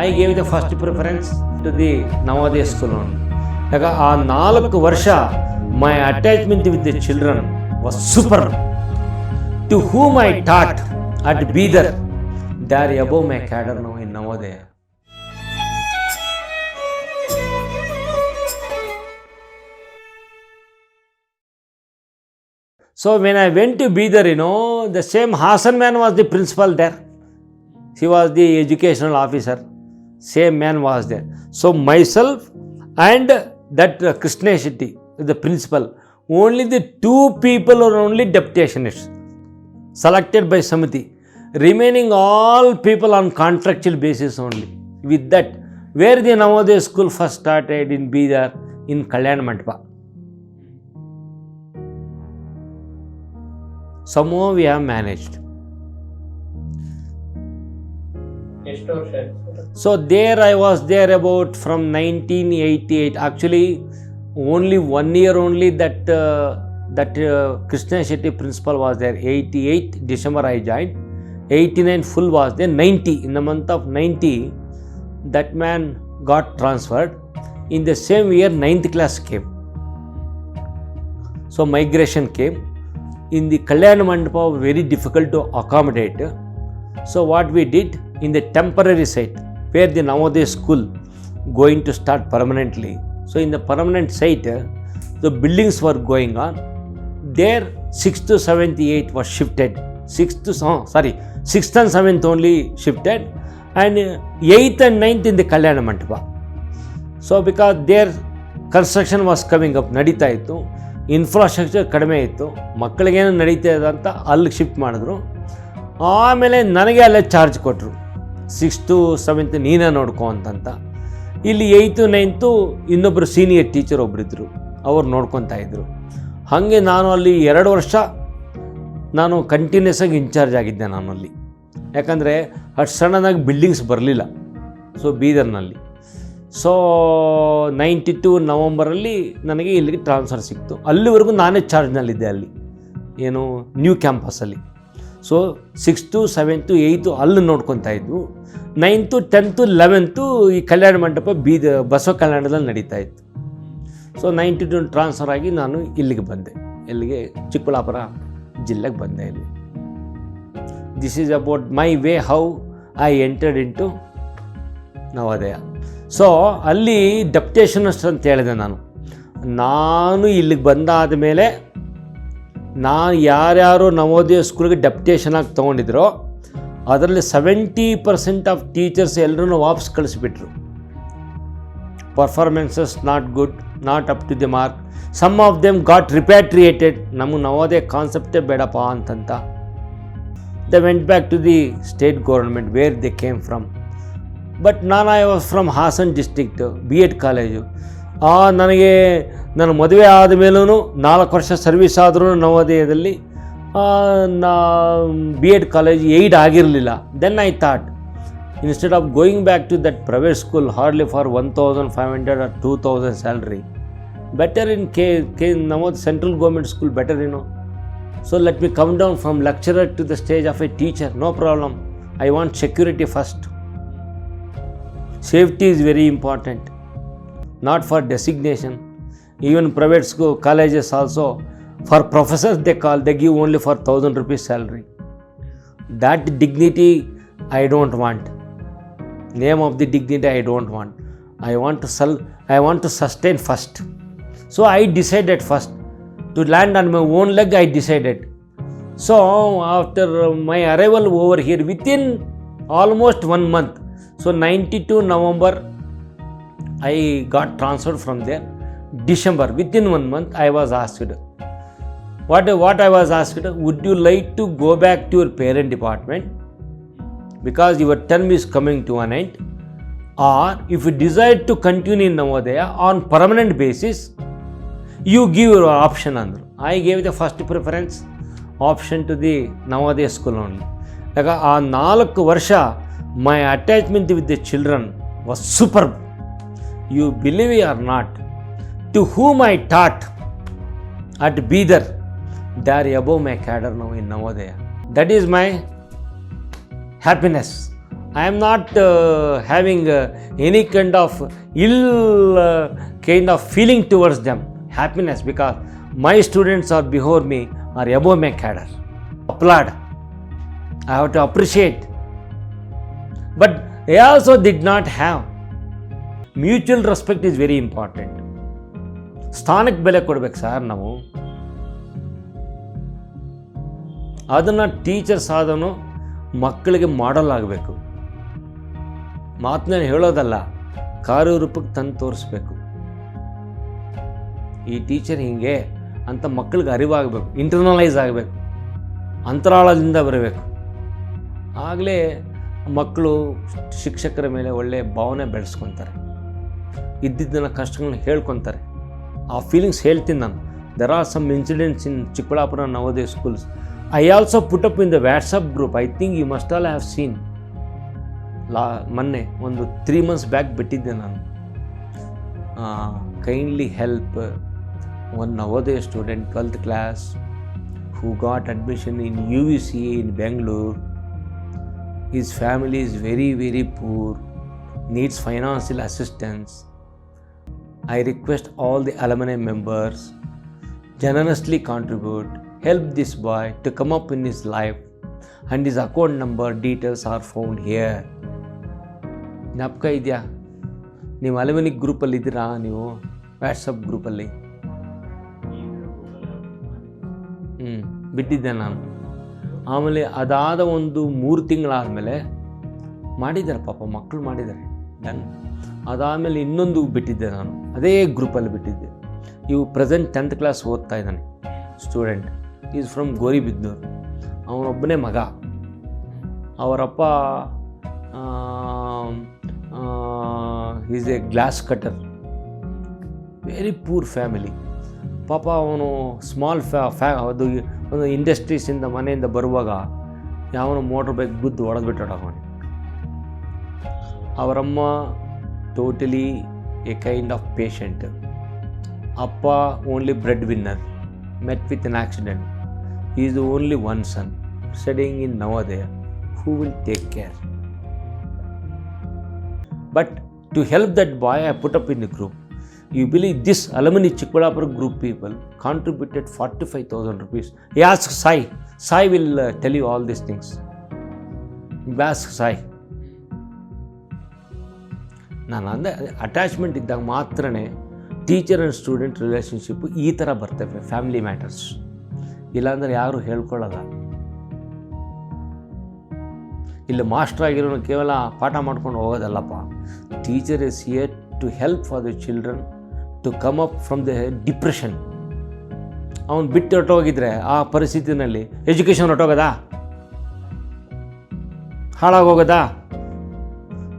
I gave the first preference to the Navodaya school only. Like ಆ 4 ವರ್ಷ my attachment with the children was super. To whom I taught at Bidar, they are above my cadre now in Navodaya. So when I went to Bidar, the same Hassan man was the principal there. He was the educational officer. Same man was there. So myself and that Krishna Shetty, the principal, only the 2 people are only deputationists selected by Samiti. Remaining all people on contractual basis only. With that, where the Navodaya school first started in Bidar, in Kalyan Mandapa. Somehow we have managed. So there I was there about from 1988. Actually, only 1 year only that Krishna Shetty principal was there. 88 December I joined. 89 full was there. 90 in the month of 90, that man got transferred. In the same year 9th class came. So migration came. In the Kalyan Mandapa, very difficult to accommodate. So what we did, in the temporary site where the Navodaya school going to start permanently. So in the permanent site, the buildings were going on. There 6th to 7th, 8th was shifted. 6th and 7th only shifted, and 8th and 9th in the Kalyan Mandapa. So because their construction was coming up, ನಡೀತಾ ಇತ್ತು, infrastructure ಕಡಿಮೆ ಇತ್ತು, ಮಕ್ಕಳಿಗೇನು ನಡೀತಾ ಇದೆ ಅಂತ ಅಲ್ಲಿಗೆ shift ಮಾಡಿದ್ರು. ಆಮೇಲೆ ನನಗೆ ಅಲ್ಲೇ ಚಾರ್ಜ್ ಕೊಟ್ಟರು, 6th to 7th ನೀನೇ ನೋಡ್ಕೊ ಅಂತಂತ. ಇಲ್ಲಿ 8th 9th ಇನ್ನೊಬ್ಬರು ಸೀನಿಯರ್ ಟೀಚರ್ ಒಬ್ಬರಿದ್ದರು, ಅವ್ರು ನೋಡ್ಕೊತಾ ಇದ್ದರು. ಹಾಗೆ ನಾನು ಅಲ್ಲಿ 2 ವರ್ಷ ನಾನು ಕಂಟಿನ್ಯೂಸ್ ಆಗಿ ಇನ್ಚಾರ್ಜ್ ಆಗಿದ್ದೆ ನಾನು ಅಲ್ಲಿ. ಯಾಕಂದರೆ ಅಷ್ಟು ಸಡನ್ನಾಗಿ ಬಿಲ್ಡಿಂಗ್ಸ್ ಬರಲಿಲ್ಲ ಸೊ ಬೀದರ್ನಲ್ಲಿ. ಸೊ 92 ನವಂಬರಲ್ಲಿ ನನಗೆ ಇಲ್ಲಿಗೆ ಟ್ರಾನ್ಸ್ಫರ್ ಸಿಕ್ತು. ಅಲ್ಲಿವರೆಗೂ ನಾನೇ ಚಾರ್ಜ್ನಲ್ಲಿದ್ದೆ ಅಲ್ಲಿ, ಏನು new ಕ್ಯಾಂಪಸಲ್ಲಿ. So 6th 7th 8th ಅಲ್ಲಿ ನೋಡ್ಕೊತಾ ಇದ್ವು. 9th 10th 11th ಈ ಕಲ್ಯಾಣ ಮಂಟಪ ಬಸವ ಕಲ್ಯಾಣದಲ್ಲಿ ನಡೀತಾ ಇತ್ತು. ಸೊ 92 ಟ್ರಾನ್ಸ್ಫರ್ ಆಗಿ ನಾನು ಇಲ್ಲಿಗೆ ಬಂದೆ, ಇಲ್ಲಿಗೆ ಚಿಕ್ಕಬಳ್ಳಾಪುರ ಜಿಲ್ಲೆಗೆ ಬಂದೆ. ಇಲ್ಲಿ this is about my way how I entered into Navodaya. So ಅಲ್ಲಿ ಡೆಪ್ಟೇಷನಿಸ್ಟ್ ಅಂತ ಹೇಳಿದೆ ನಾನು ಇಲ್ಲಿಗೆ ಬಂದಾದ ಮೇಲೆ ನಾನು ಯಾರ್ಯಾರು ನವೋದಯ ಸ್ಕೂಲ್ಗೆ ಡೆಪ್ಟೇಷನ್ ಆಗಿ ತೊಗೊಂಡಿದ್ರೋ ಅದರಲ್ಲಿ 70% ಆಫ್ ಟೀಚರ್ಸ್ ಎಲ್ಲರೂ ವಾಪಸ್ ಕಳಿಸ್ಬಿಟ್ರು. Performances not good, not up to the mark. Some of them got repatriated. ನಮಗೆ ನವೋದಯ ಕಾನ್ಸೆಪ್ಟೇ ಬೇಡಪ್ಪ ಅಂತಂತ. They went back to the state government where they came from. But I was from Hassan district, B.Ed college. ನನಗೆ ನನ್ನ ಮದುವೆ ಆದ ಮೇಲೂ 4 ವರ್ಷ ಸರ್ವಿಸ್ ಆದರೂ ನವೋದಯದಲ್ಲಿ B.Ed ಕಾಲೇಜ್ ಏಯ್ಡ್ ಆಗಿರಲಿಲ್ಲ. Then I thought, instead of going back to that private school hardly for 1500 or 2000 salary, better in Navodaya central government school better So let me come down from lecturer to the stage of a teacher, no problem. I want security first. Safety is very important, not for designation. Even private school colleges also, for professors they give only for 1000 rupees salary. That dignity I don't want. Name of the dignity I don't want. I want to sustain first. So I decided first to land on my own leg. I decided. So after my arrival over here, within almost 1 month, so 92 November I got transferred from there. December, within 1 month I was asked, what I was asked, would you like to go back to your parent department because your term is coming to an end, or if you desire to continue in Navodaya on permanent basis, you give your option. Andru I gave the first preference option to the Navodaya school only. Like ಆ 4 ವರ್ಷ my attachment with the children was superb. You believe it or not, to whom I taught at Bidar, they are above my cadre now in Navodaya. That is my happiness. I am not having any kind of ill kind of feeling towards them. Happiness, because my students are before me, are above my cadre. Applaud. I have to appreciate. But they also did not have. Mutual respect is very important. ಸ್ಥಾನಕ್ಕೆ ಬೆಲೆ ಕೊಡ್ಬೇಕು sir ನಾವು. ಅದನ್ನು teachers ಆದನು ಮಕ್ಕಳಿಗೆ ಮಾಡಲ್ ಆಗಬೇಕು. ಮಾತನ್ನ ಹೇಳೋದಲ್ಲ, ಕಾರ್ಯರೂಪಕ್ಕೆ ತಂದು ತೋರಿಸ್ಬೇಕು. ಈ ಟೀಚರ್ ಹಿಂಗೆ ಅಂತ ಮಕ್ಕಳಿಗೆ ಅರಿವಾಗಬೇಕು, ಇಂಟರ್ನಲೈಸ್ ಆಗಬೇಕು, ಅಂತರಾಳದಿಂದ ಬರಬೇಕು. ಆಗಲೇ ಮಕ್ಕಳು ಶಿಕ್ಷಕರ ಮೇಲೆ ಒಳ್ಳೆಯ ಭಾವನೆ ಬೆಳೆಸ್ಕೊತಾರೆ, ಇದ್ದಿದ್ದನ್ನು ಕಷ್ಟಗಳನ್ನ ಹೇಳ್ಕೊತಾರೆ. ಆ ಫೀಲಿಂಗ್ಸ್ ಹೇಳ್ತೀನಿ ನಾನು. There are some incidents in Chikkaballapur Navodaya schools. I also put up in the WhatsApp group. I think you must all have seen. ಮೊನ್ನೆ ಒಂದು 3 months ಬ್ಯಾಕ್ ಬಿಟ್ಟಿದ್ದೆ ನಾನು. Kindly help one Navodaya student, 12th class, who got admission in UVCA in Bangalore. His family is very, very poor, needs financial assistance. I request all the alumni members generously contribute, help this boy to come up in his life, and his account number details are found here. ಜ್ಞಾಪಕ ಇದೆಯಾ? ನೀವು alumni ಗ್ರೂಪಲ್ಲಿ ಇದ್ದೀರಾ? ನೀವು WhatsApp ಗ್ರೂಪಲ್ಲಿ ಬಿಟ್ಟಿದ್ದೆ ನಾನು. ಆಮೇಲೆ ಅದಾದ ಒಂದು 3 ತಿಂಗಳಾದಮೇಲೆ ಮಾಡಿದ್ದಾರೆ, ಪಾಪ ಮಕ್ಕಳು ಮಾಡಿದ್ದಾರೆ. ಡನ್. ಅದಾದಮೇಲೆ ಇನ್ನೊಂದು ಬಿಟ್ಟಿದ್ದೆ ನಾನು, ಅದೇ ಗ್ರೂಪಲ್ಲಿ ಬಿಟ್ಟಿದ್ದೆ. ಇವು ಪ್ರೆಸೆಂಟ್ 10th ಕ್ಲಾಸ್ ಓದ್ತಾ ಇದ್ದಾನೆ ಸ್ಟೂಡೆಂಟ್. Is from Gauribidanur. ಅವನೊಬ್ಬನೇ ಮಗ. ಅವರಪ್ಪ is a glass cutter, very poor family. ಪಾಪ ಅವನು ಸ್ಮಾಲ್ ಅದು ಒಂದು ಇಂಡಸ್ಟ್ರೀಸಿಂದ ಮನೆಯಿಂದ ಬರುವಾಗ ಯಾವನು ಮೋಟ್ರ್ ಬೈಕ್ ಗುದ್ದು ಹೊಡೆದ್ಬಿಟ್ಟು ಅವರಮ್ಮ totally a kind of patient. ಅಪ್ಪ only breadwinner, met with an accident. He is the only one son studying in Navodaya. Who will take care? But to help that boy, I put up in the group. You believe this alumni Chikkballapura group people contributed 45,000 rupees. He asked Sai. Sai will tell you all these things. Ask Sai. ನಾನು ಅಂದೆ, attachment ಇದ್ದಾಗ ಮಾತ್ರನೇ teacher and student relationship ಈ ಥರ ಬರ್ತವೆ, family matters. ಇಲ್ಲಾಂದರೆ ಯಾರು ಹೇಳ್ಕೊಳ್ಳಲ್ಲ. ಇಲ್ಲಿ ಮಾಸ್ಟರ್ ಆಗಿರೋನು ಕೇವಲ ಪಾಠ ಮಾಡ್ಕೊಂಡು ಹೋಗೋದಲ್ಲಪ್ಪ. Teacher is here to help for the children to come up from the depression. ಅವನು ಬಿಟ್ಟು ಹೊರಟೋಗಿದ್ರೆ ಆ ಪರಿಸ್ಥಿತಿನಲ್ಲಿ ಎಜುಕೇಷನ್ ಹೊರಟೋಗೋದಾ, ಹಾಳಾಗೋಗೋದಾ?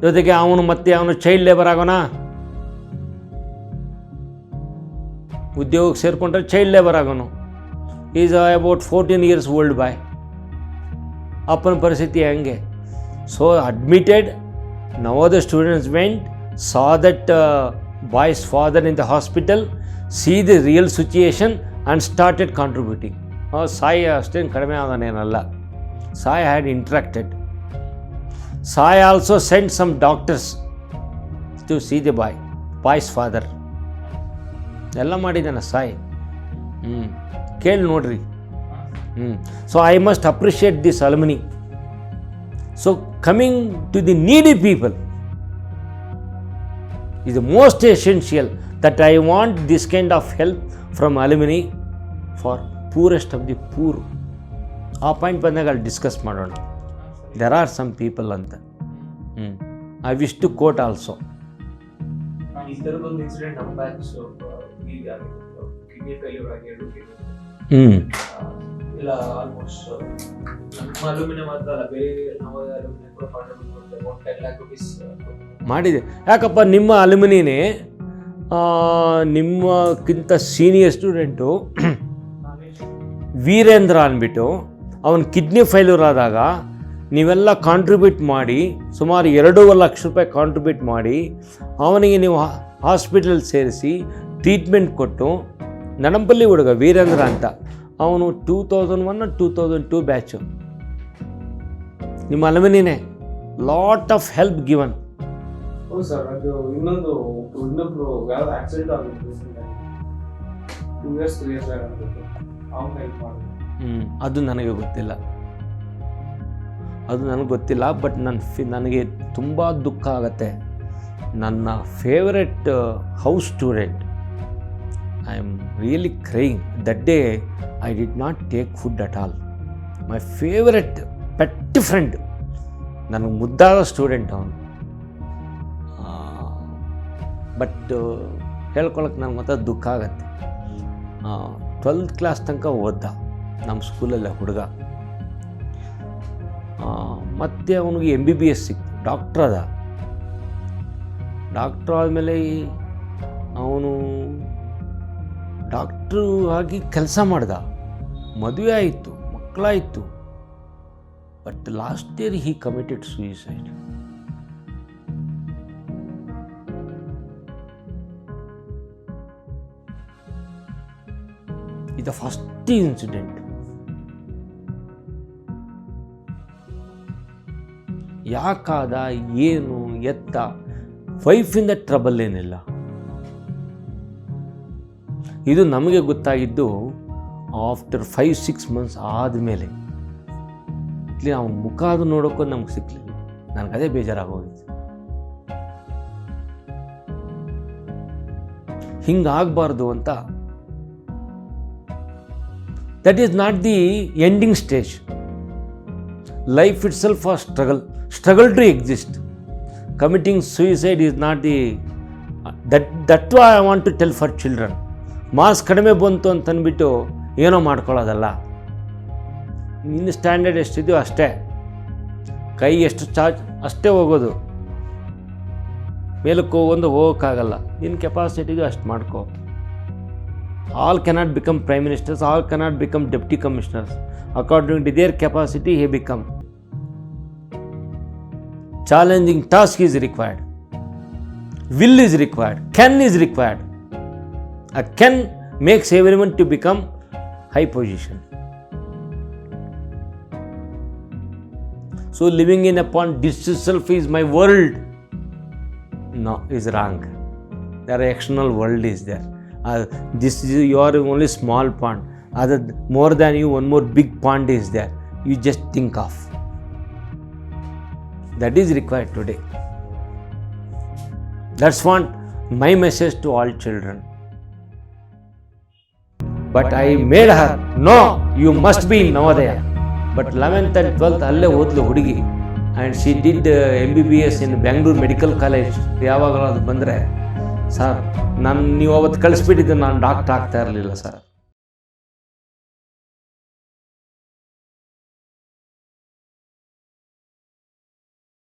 ಜೊತೆಗೆ ಅವನು ಚೈಲ್ಡ್ ಲೇಬರ್ ಆಗೋಣ. ಉದ್ಯೋಗಕ್ಕೆ ಸೇರಿಕೊಂಡ್ರೆ ಚೈಲ್ಡ್ ಲೇಬರ್ ಆಗೋನು. Is about 14 years old boy. ಅಪ್ಪನ ಪರಿಸ್ಥಿತಿ ಹೆಂಗೆ? So admitted, Navodaya students went, saw that boy's father in the hospital, see the real situation and started contributing. Sai ಅಷ್ಟೇನು ಕಡಿಮೆ ಆಗೋನೇನಲ್ಲ. Sai had interacted. Sai also sent some doctors to see the boy's father. ಎಲ್ಲ ಮಾಡಿದ್ದಾನೆ ಸಾಯಿ. ಕೇಳಿ ನೋಡ್ರಿ. So I must appreciate this alumni. So coming to the needy people is the most essential, that I want this kind of help from alumni for poorest of the poor. ಆ point ಬಂದಾಗ ಅಲ್ಲಿ discuss ಮಾಡೋಣ. There are some people ಅಂತ. I wish to quote also. ಇದರದೊಂದು incident ನಮ್ಮ batch kidney failure ಆಗಿ 2 kidney ಇಲ್ಲ almost ನಮ್ಮ ಅಲ್ಯೂಮಿನಿಯಂ ಮಾತ್ರ ಅಲ್ಲ, ಬೇರೆ ನವೋದಯ ಅಲ್ಯೂಮಿನಿಯಂ ಕೂಡ ಕಾಂಟ್ರಿಬ್ಯೂಟ್ ಮಾಡ್ತಾರೆ. 10 lakh rupees ಮಾಡಿದೆ. ಯಾಕಪ್ಪ, ನಿಮ್ಮ ಅಲ್ಯುಮಿನಿನೇ ನಿಮ್ಮಕ್ಕಿಂತ ಸೀನಿಯರ್ ಸ್ಟೂಡೆಂಟು ವೀರೇಂದ್ರ ಅಂದ್ಬಿಟ್ಟು ಅವನ ಕಿಡ್ನಿ ಫೇಲ್ಯೂರ್ ಆದಾಗ ನೀವೆಲ್ಲ ಕಾಂಟ್ರಿಬ್ಯೂಟ್ ಮಾಡಿ ಸುಮಾರು 2.5 ಲಕ್ಷ ರೂಪಾಯಿ ಕಾಂಟ್ರಿಬ್ಯೂಟ್ ಮಾಡಿ ಅವನಿಗೆ ನೀವು ಹಾಸ್ಪಿಟಲ್ ಸೇರಿಸಿ ಟ್ರೀಟ್ಮೆಂಟ್ ಕೊಟ್ಟು, ನಡಂಪಲ್ಲಿ ಹುಡುಗ ವೀರೇಂದ್ರ ಅಂತ, ಅವನು 2001 2002 ಬ್ಯಾಚು, ನಿಮ್ಮ ಅಲ್ಯುಮಿನಿನೇ. Lot of help given. ಹೌದು ಸರ್, ಅದು ಇನ್ನೊಬ್ರು ಯಾವ್ದು ಆಕ್ಸಿಡೆಂಟ್ ಆಗಿತ್ತು 2 years 3 years ಆಗಿತ್ತು, ಅವ್ನು ಹೆಲ್ಪ್ ಮಾಡಿದ್ರು. ಅದು ನನಗೆ ಗೊತ್ತಿಲ್ಲ. ಬಟ್ ನನಗೆ ತುಂಬ ದುಃಖ ಆಗುತ್ತೆ. ನನ್ನ favourite house student, I am really crying. That day I did not take food at all. My favourite pet friend, ನನಗೆ ಮುದ್ದಾದ ಸ್ಟೂಡೆಂಟ್ ಅವನು. ಬಟ್ ಹೇಳ್ಕೊಳಕ್ಕೆ ನನಗೆ ಮತ್ತೆ ದುಃಖ ಆಗುತ್ತೆ. 12th ಕ್ಲಾಸ್ ತನಕ ಓದ್ದ ನಮ್ಮ ಸ್ಕೂಲಲ್ಲೇ ಹುಡುಗ. ಮತ್ತು ಅವನಿಗೆ MBBS ಸಿಕ್ತು, ಡಾಕ್ಟ್ರ್ ಆದಮೇಲೆ ಅವನು ಡಾಕ್ಟ್ರು ಆಗಿ ಕೆಲಸ ಮಾಡ್ದ, ಮದುವೆ ಆಯಿತು, ಮಕ್ಕಳಾಯಿತು. But last year he committed suicide. ಇದು ಫಸ್ಟ್ ಇನ್ಸಿಡೆಂಟ್. ಯಾಕಾದ, ಏನು ಎತ್ತ, ವೈಫಿಂದ ಟ್ರಬಲ್ ಏನಿಲ್ಲ. ಇದು ನಮಗೆ ಗೊತ್ತಾಗಿದ್ದು ಆಫ್ಟರ್ 5-6 months ಆದಮೇಲೆ. ಇಲ್ಲಿ ಅವನ ಮುಖ ಅದು ನೋಡೋಕ್ಕೂ ನಮ್ಗೆ ಸಿಕ್ಕಲಿಲ್ಲ. ನನಗದೇ ಬೇಜಾರಾಗೋಗಿತ್ತು. ಹಿಂಗಾಗಬಾರ್ದು ಅಂತ. That is not the ending stage. Life it self a struggle to exist. Committing suicide is not the that why I want to tell for children. Marks ಕಡಿಮೆ ಬಂತು ಅಂತಂದ್ಬಿಟ್ಟು ಏನೋ ಮಾಡ್ಕೊಳ್ಳೋದಲ್ಲ. ನಿನ್ನ ಸ್ಟ್ಯಾಂಡರ್ಡ್ ಎಷ್ಟಿದೆಯೋ ಅಷ್ಟೇ, ಕೈ ಎಷ್ಟು ಚಾರ್ಜ್ ಅಷ್ಟೇ ಹೋಗೋದು. ಮೇಲಕ್ಕೆ ಹೋಗೋಕ್ಕಾಗಲ್ಲ. ನಿನ್ನ ಕೆಪಾಸಿಟಿಗೂ ಅಷ್ಟು ಮಾಡ್ಕೋ. All cannot become prime ministers, all cannot become deputy commissioners. According to their capacity, he become. Challenging task is required. Will is required. Can is required. A can makes everyone to become high position. So living in a pond, this itself is my world. No, is wrong. There are external world is there. This is your only small pond. Other more than you, one more big pond is there. You just think of. That is required today. That's what my message to all children. But I made her, no, you must be in Navodaya. But 11th and 12th ಅಲ್ಲೇ ಓದ್ಲು ಹುಡುಗಿ. And she did MBBS in Bangalore medical college. ಯಾವಾಗಲೂ ಅದು ಬಂದರೆ, sir ನೀವು ಅವತ್ತು ಕಳಿಸ್ಬಿಟ್ಟಿದ್ದು ನಾನು doctor ಆಗ್ತಾ ಇರಲಿಲ್ಲ ಸರ್.